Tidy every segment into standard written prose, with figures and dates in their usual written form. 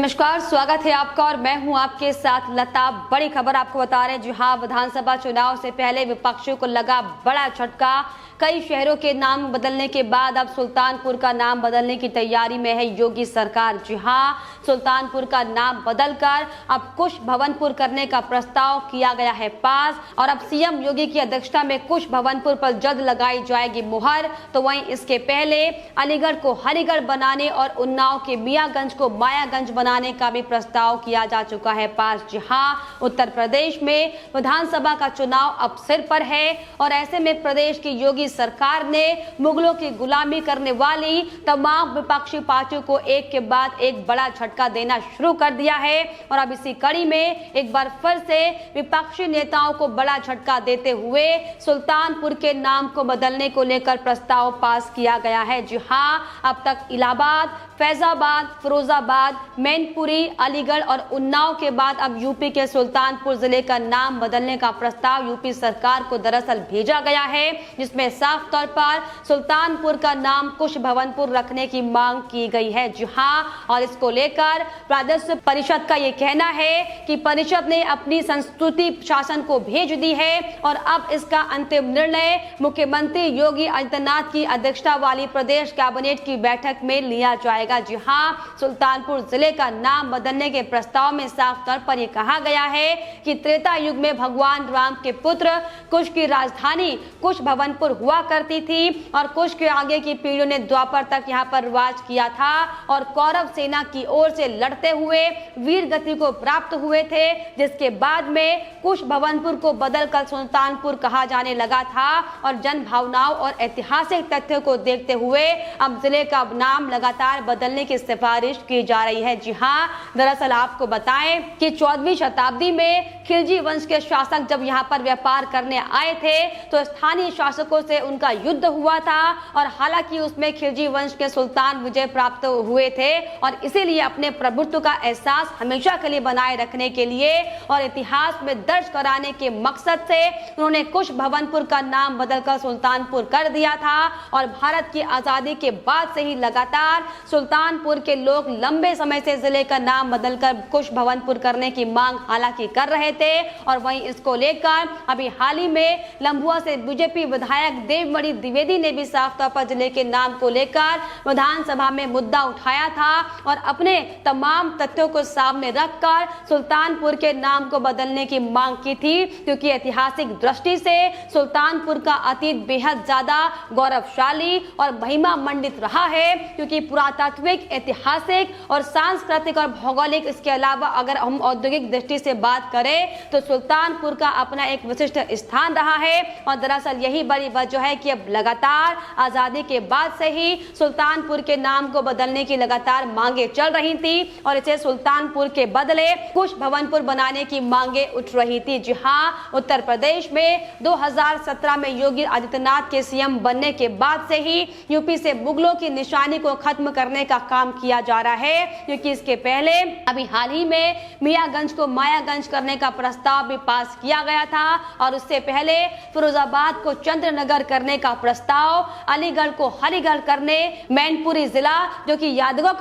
नमस्कार, स्वागत है आपका और मैं हूं आपके साथ लता। बड़ी खबर आपको बता रहे हैं। जी हां, विधानसभा चुनाव से पहले विपक्षियों को लगा बड़ा झटका। कई शहरों के नाम बदलने के बाद अब सुल्तानपुर का नाम बदलने की तैयारी में है योगी सरकार। जी हां, सुल्तानपुर का नाम बदलकर अब कुश भवनपुर करने का प्रस्ताव किया गया है पास। और अब सीएम योगी की अध्यक्षता में कुश भवनपुर पर जल्द लगाई जाएगी मुहर। तो वहीं इसके पहले अलीगढ़ को हरिगढ़ बनाने और उन्नाव के मियागंज को मायागंज बनाने का भी प्रस्ताव किया जा चुका है पास। जी हां, उत्तर प्रदेश में विधानसभा का चुनाव अब सिर पर है और ऐसे में प्रदेश की योगी सरकार ने मुगलों की गुलामी करने वाली तमाम विपक्षी पार्टियों को एक के बाद एक बड़ा झटका देना शुरू कर दिया है। और अब इसी कड़ी में एक बार फिर से विपक्षी नेताओं को बड़ा झटका देते हुए सुल्तानपुर के नाम को बदलने को लेकर प्रस्ताव पास किया गया है। जी हां, अब तक इलाहाबाद, फैजाबाद, फिरोजाबाद, मैनपुरी, अलीगढ़ और उन्नाव के बाद अब यूपी के सुल्तानपुर जिले का नाम बदलने का प्रस्ताव यूपी सरकार को दरअसल भेजा गया है, जिसमें साफ तौर पर सुल्तानपुर का नाम कुश भवनपुर रखने की मांग की गई है। जी हां, और इसको लेकर राजस्व परिषद का ये कहना है कि परिषद ने अपनी संस्तुति शासन को भेज दी है और अब इसका अंतिम निर्णय मुख्यमंत्री योगी आदित्यनाथ की अध्यक्षता वाली प्रदेश कैबिनेट की बैठक में लिया जाएगा। जी हां, सुल्तानपुर जिले का नाम बदलने के प्रस्ताव में साफ तौर पर यह कहा गया है कि त्रेता युग में भगवान राम के पुत्र कुश की राजधानी कुश भवनपुर हुआ करती थी और कुश के आगे की पीढ़ियों ने द्वापर तक यहाँ पर राज किया था और कौरव सेना की ओर से लड़ते हुए वीर गति को प्राप्त हुए थे, जिसके बाद में कुश भवनपुर को बदलकर सुल्तानपुर कहा जाने लगा था। और जन भावनाओं और ऐतिहासिक तथ्यों को देखते हुए अब जिले का नाम लगातार बदलने की सिफारिश की जा रही है। जी हां, दरअसल आपको बताएं कि 14वीं शताब्दी में खिलजी वंश के शासक जब यहाँ पर व्यापार करने आए थे तो स्थानीय शासकों से उनका युद्ध हुआ था और हालांकि उसमें खिलजी वंश के सुल्तान विजय प्राप्त हुए थे और इसीलिए अपने प्रभुत्व का एहसास हमेशा के लिए बनाए रखने के लिए और इतिहास में दर्ज कराने के मकसद से उन्होंने कुश भवनपुर का नाम बदलकर सुल्तानपुर कर दिया था। और भारत की आजादी के बाद से ही लगातार सुल्तानपुर के लोग लंबे समय से जिले का नाम बदलकर कुश भवनपुर करने की मांग हालांकि कर रहे थे। और वहीं इसको लेकर अभी हाल ही में लंबुआ से बीजेपी विधायक देवमणि द्विवेदी ने भी साफ तौर पर जिले के नाम को लेकर विधानसभा में मुद्दा उठाया था और अपने तमाम तथ्यों को सामने रखकर सुल्तानपुर के नाम को बदलने की मांग की थी, क्योंकि ऐतिहासिक दृष्टि से सुल्तानपुर का अतीत बेहद ज्यादा गौरवशाली और महिमा मंडित रहा है, क्योंकि पुरातात्विक, ऐतिहासिक और सांस्कृतिक और भौगोलिक, इसके अलावा अगर हम औद्योगिक दृष्टि से बात करें तो सुल्तानपुर का अपना एक विशिष्ट स्थान रहा है। और दरअसल यही बड़ी वजह है कि अब लगातार आजादी के बाद से ही सुल्तानपुर के नाम को बदलने की लगातार मांगे चल रही थी और इसे सुल्तानपुर के बदले कुश भवनपुर बनाने की मांगे उठ रही थी। जी हां, उत्तर प्रदेश में 2017 में योगी आदित्यनाथ के सीएम बनने के बाद से ही यूपी से मुगलों की निशानी को खत्म करने का काम किया जा रहा है, क्योंकि इसके पहले अभी हाल ही में मियागंज को मायागंज करने का प्रस्ताव भी पास किया गया था और उससे पहले फिरोजाबाद को चंद्रनगर करने का प्रस्ताव, अलीगढ़ को हरिगढ़ करने, मैनपुरी जिला जो कि यादवों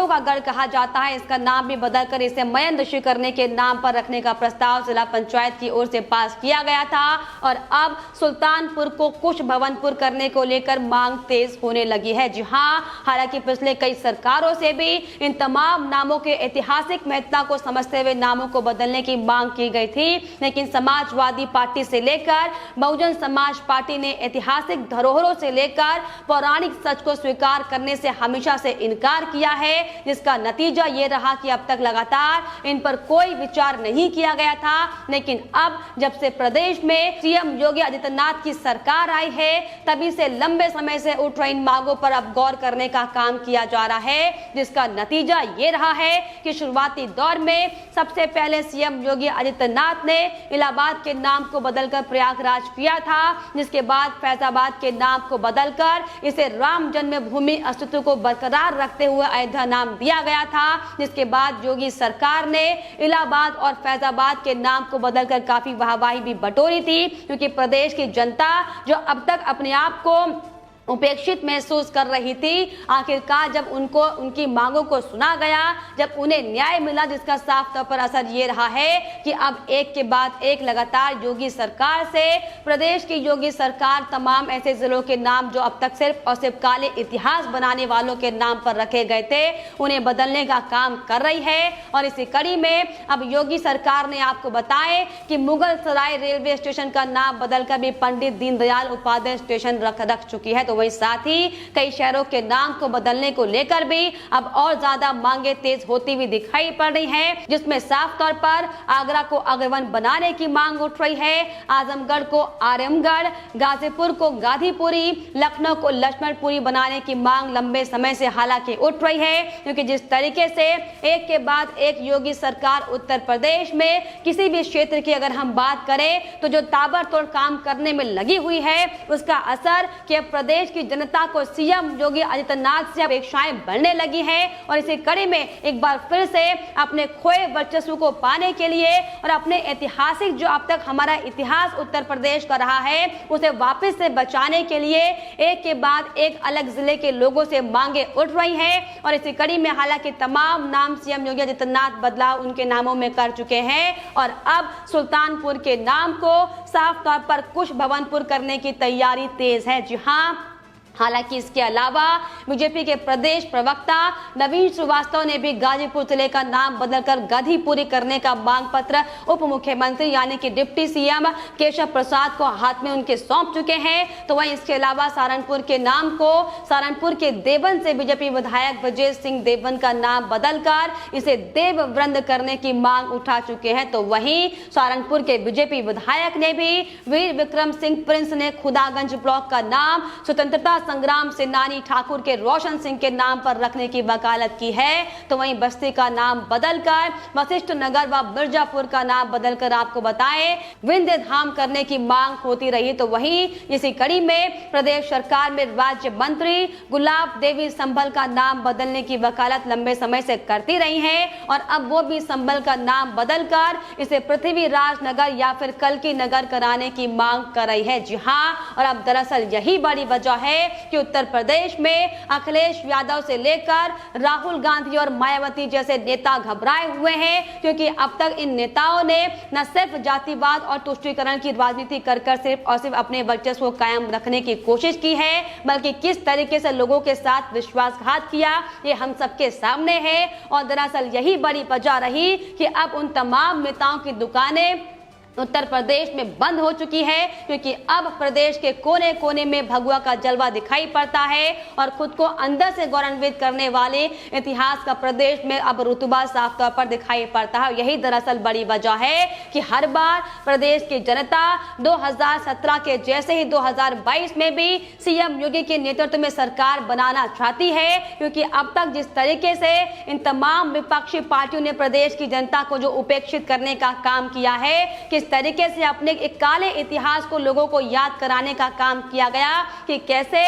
का गढ़ कहा जाता है, इसका नाम भी बदलकर इसे मयनदशी करने के नाम पर रखने का प्रस्ताव जिला पंचायत की ओर से पास किया गया था। और अब सुल्तानपुर को कुश भवनपुर करने को लेकर मांग तेज होने लगी है। जी हां, हालांकि पिछले कई सरकारों से भी इन तमाम नामों के ऐतिहासिक महत्ता को समझते हुए नामों को बदलने की मांग की गई थी, लेकिन समाजवादी पार्टी से लेकर बहुजन समाज पार्टी ने ऐतिहासिक धरोहरों से लेकर पौराणिक सच को स्वीकार करने से हमेशा से इनकार किया है, जिसका नतीजा ये रहा कि अब तक लगातार इन पर कोई विचार नहीं किया गया था। लेकिन अब जब से प्रदेश में सीएम योगी आदित्यनाथ की सरकार आई है तभी से लंबे समय से उठ रही इन मांगों पर अब गौर करने का काम किया जा रहा है, जिसका नतीजा ये रहा है कि शुरुआती दौर में सबसे पहले सीएम योगी आदित्यनाथ ने इलाहाबाद के नाम को बदलकर प्रयागराज किया था, जिसके बाद फैजाबाद के नाम को बदलकर इसे राम जन्मभूमि अस्तित्व को बरकरार रखते हुए अयोध्या नाम दिया गया था, जिसके बाद योगी सरकार ने इलाहाबाद और फैजाबाद के नाम को बदलकर काफी वाहवाही भी बटोरी थी, क्योंकि प्रदेश की जनता जो अब तक अपने आप को उपेक्षित महसूस कर रही थी। आखिरकार जब उनको उनकी मांगों को सुना गया, जब उन्हें न्याय मिला, जिसका साफ तौर पर असर ये रहा है कि अब एक के बाद एक लगातार योगी सरकार से प्रदेश की योगी सरकार तमाम ऐसे जिलों के नाम जो अब तक सिर्फ और सिर्फ काले इतिहास बनाने वालों के नाम पर रखे गए थे, उन्हें बदलने का काम कर रही है। और इसी कड़ी में अब योगी सरकार ने आपको बताए कि मुगल सराय रेलवे स्टेशन का नाम बदलकर भी पंडित दीनदयाल उपाध्याय स्टेशन रख चुकी है। तो वही साथ ही कई शहरों के नाम को बदलने को लेकर भी अब और ज्यादा मांगे तेज होती हुई दिखाई पड़ रही हैं, जिसमें साफ तौर पर आगरा को अग्रवन बनाने की मांग उठ रही है, आजमगढ़ को आर्यमगढ़, गाजीपुर को गांधीपुरी, लखनऊ को लक्ष्मणपुरी बनाने की मांग लंबे समय से हालांकि उठ रही है। क्योंकि जिस तरीके से एक के बाद एक योगी सरकार उत्तर प्रदेश में किसी भी क्षेत्र की अगर हम बात करें तो जो ताबड़तोड़ काम करने में लगी हुई है, उसका असर कि प्रदेश की जनता को सीएम योगी आदित्यनाथ से अपेक्षाएं बढ़ने लगी हैं। और इसी कड़ी में एक बार फिर से अपने खोए वर्चस्व को पाने के लिए और अपने ऐतिहासिक जो अब तक हमारा इतिहास उत्तर प्रदेश का रहा है, उसे वापस से बचाने के लिए एक के बाद एक अलग जिले के लोगों से मांगे उठ रही हैं। और इसी कड़ी में हालांकि तमाम नाम सीएम योगी आदित्यनाथ बदलाव उनके नामों में कर चुके हैं और अब सुल्तानपुर के नाम को साफ तौर पर कुश भवनपुर करने की तैयारी तेज है। जी हाँ, हालांकि इसके अलावा बीजेपी के प्रदेश प्रवक्ता नवीन श्रीवास्तव ने भी गाजीपुर जिले का नाम बदलकर गांधीपुरी करने का मांग पत्र उप मुख्यमंत्री यानी कि डिप्टी सीएम केशव प्रसाद को हाथ में उनके सौंप चुके हैं। तो वहीं इसके अलावा सहारनपुर के नाम को सहारनपुर के देवन से बीजेपी विधायक विजय सिंह देवन का नाम बदलकर इसे देववृंद करने की मांग उठा चुके हैं। तो वहीं सहारनपुर के बीजेपी विधायक ने भी वीर विक्रम सिंह प्रिंस ने खुदागंज ब्लॉक का नाम स्वतंत्रता संग्राम सेनानी ठाकुर के रोशन सिंह के नाम पर रखने की वकालत की है। तो वहीं बस्ती का नाम बदलकर वशिष्ठ नगर व मिर्जापुर का नाम बदलकर आपको बताएं विंध्य धाम करने की मांग होती रही। तो वहीं इसी कड़ी में प्रदेश सरकार में राज्य मंत्री गुलाब देवी संभल का नाम बदलने की वकालत लंबे समय से करती रही हैं और अब वो भी संभल का नाम बदलकर इसे पृथ्वीराज नगर या फिर कल्की नगर कराने की मांग कर रही है। जी हाँ, और अब दरअसल यही बड़ी वजह है कि उत्तर प्रदेश में अखिलेश यादव से लेकर राहुल गांधी और मायावती जैसे नेता घबराए हुए हैं। क्योंकि अब तक इन नेताओं ने न सिर्फ जातिवाद और तुष्टीकरण की राजनीति कर सिर्फ और सिर्फ अपने वर्चस्व को कायम रखने की कोशिश की है, बल्कि किस तरीके से लोगों के साथ विश्वासघात किया ये हम सबके सामने है। और दरअसल यही बड़ी वजह रही कि अब उन तमाम नेताओं की दुकानें उत्तर प्रदेश में बंद हो चुकी है। क्योंकि अब प्रदेश के कोने कोने में भगवा का जलवा दिखाई पड़ता है और खुद को अंदर से गौरवान्वित करने वाले इतिहास का प्रदेश में अब रुतबा साफ तौर पर दिखाई पड़ता है। यही दरअसल बड़ी वजह है कि हर बार प्रदेश की जनता 2017 के जैसे ही 2022 में भी सीएम योगी के नेतृत्व में सरकार बनाना चाहती है। क्योंकि अब तक जिस तरीके से इन तमाम विपक्षी पार्टियों ने प्रदेश की जनता को जो उपेक्षित करने का काम किया है, किस तरीके से अपने एक काले इतिहास को लोगों को याद कराने का काम किया गया कि कैसे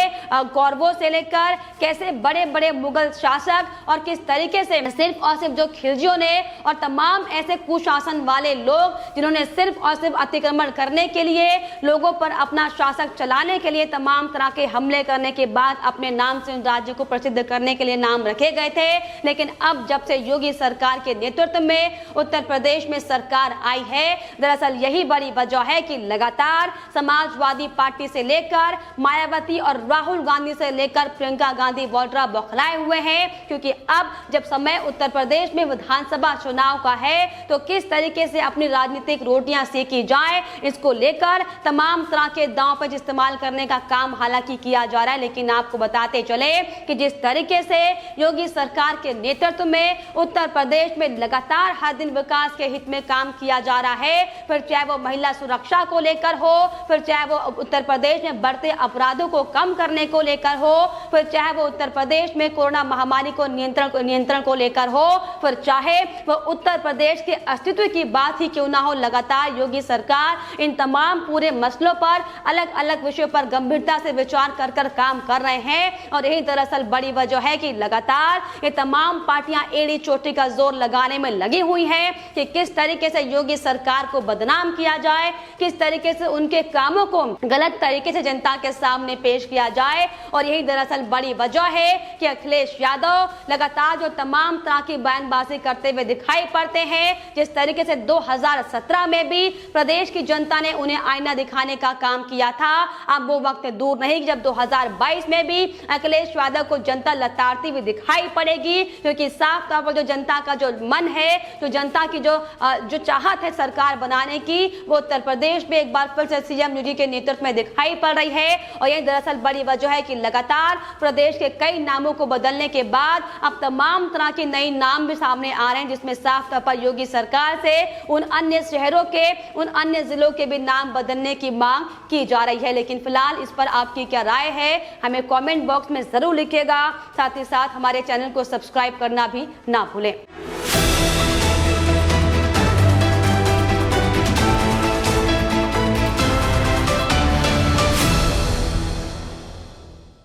गौरवों से लेकर कैसे बड़े बड़े मुगल शासक और किस तरीके से सिर्फ और सिर्फ जो खिलजियों ने और तमाम ऐसे कुशासन वाले लोग जिन्होंने सिर्फ और सिर्फ अतिक्रमण करने के लिए लोगों पर अपना शासक चलाने के लिए तमाम तरह के हमले करने के बाद अपने नाम से उन राज्य को प्रसिद्ध करने के लिए नाम रखे गए थे। लेकिन अब जब से योगी सरकार के नेतृत्व में उत्तर प्रदेश में सरकार आई है, दरअसल यही बड़ी वजह है कि लगातार समाजवादी पार्टी से लेकर मायावती और राहुल गांधी से लेकर प्रियंका गांधी वाड्रा बौखलाए हुए हैं। क्योंकि अब जब समय उत्तर प्रदेश में विधानसभा चुनाव का है तो किस तरीके से अपनी राजनीतिक रोटियां सेकी जाए, इसको लेकर तमाम तरह के दांव पर इस्तेमाल करने का काम हालांकि किया जा रहा है। लेकिन आपको बताते चले कि जिस तरीके से योगी सरकार के नेतृत्व में उत्तर प्रदेश में लगातार हर दिन विकास के हित में काम किया जा रहा है, फिर चाहे वो महिला सुरक्षा को लेकर हो, फिर चाहे वो उत्तर प्रदेश में बढ़ते अपराधों को कम करने को लेकर हो, फिर चाहे वो उत्तर प्रदेश में कोरोना महामारी को नियंत्रण को लेकर हो, फिर चाहे वो उत्तर प्रदेश के अस्तित्व की बात ही क्यों ना हो, लगातार योगी सरकार इन तमाम पूरे मसलों पर अलग अलग विषयों पर गंभीरता से विचार कर काम कर रहे हैं। और यही दरअसल बड़ी वजह है कि लगातार ये तमाम पार्टियां एड़ी चोटी का जोर लगाने में लगी हुई हैं कि किस तरीके से योगी सरकार को बदनाम किया जाए, किस तरीके से उनके कामों को गलत तरीके से जनता के सामने पेश किया जाए। और यही दरअसल बड़ी वजह है कि अखिलेश यादव लगातार जो तमाम तरह की बयानबाजी करते हुए दिखाई पड़ते हैं। जिस तरीके से 2017 में भी प्रदेश की जनता ने उन्हें आईना दिखाने का काम किया था, अब वो वक्त दूर नहीं जब 2022 में भी अखिलेश यादव को जनता लताड़ती हुई दिखाई पड़ेगी, क्योंकि साफ तौर पर जो जनता का जो मन है, जो जनता की जो चाहत है सरकार बनाने की, वो उत्तर प्रदेश में एक बार फिर से सीएम योगी के नेतृत्व में दिखाई पड़ रही है। और यही दरअसल बड़ी वजह है कि लगातार प्रदेश के कई नामों को बदलने के बाद अब तमाम तरह के नए नाम भी सामने आ रहे हैं, जिसमें साफ तौर पर योगी सरकार से उन अन्य शहरों के, उन अन्य जिलों के भी नाम बदलने की मांग की जा रही है। लेकिन फिलहाल इस पर आपकी क्या राय है, हमें कमेंट बॉक्स में जरूर लिखिएगा। साथ ही साथ हमारे चैनल को सब्सक्राइब करना भी ना भूलें।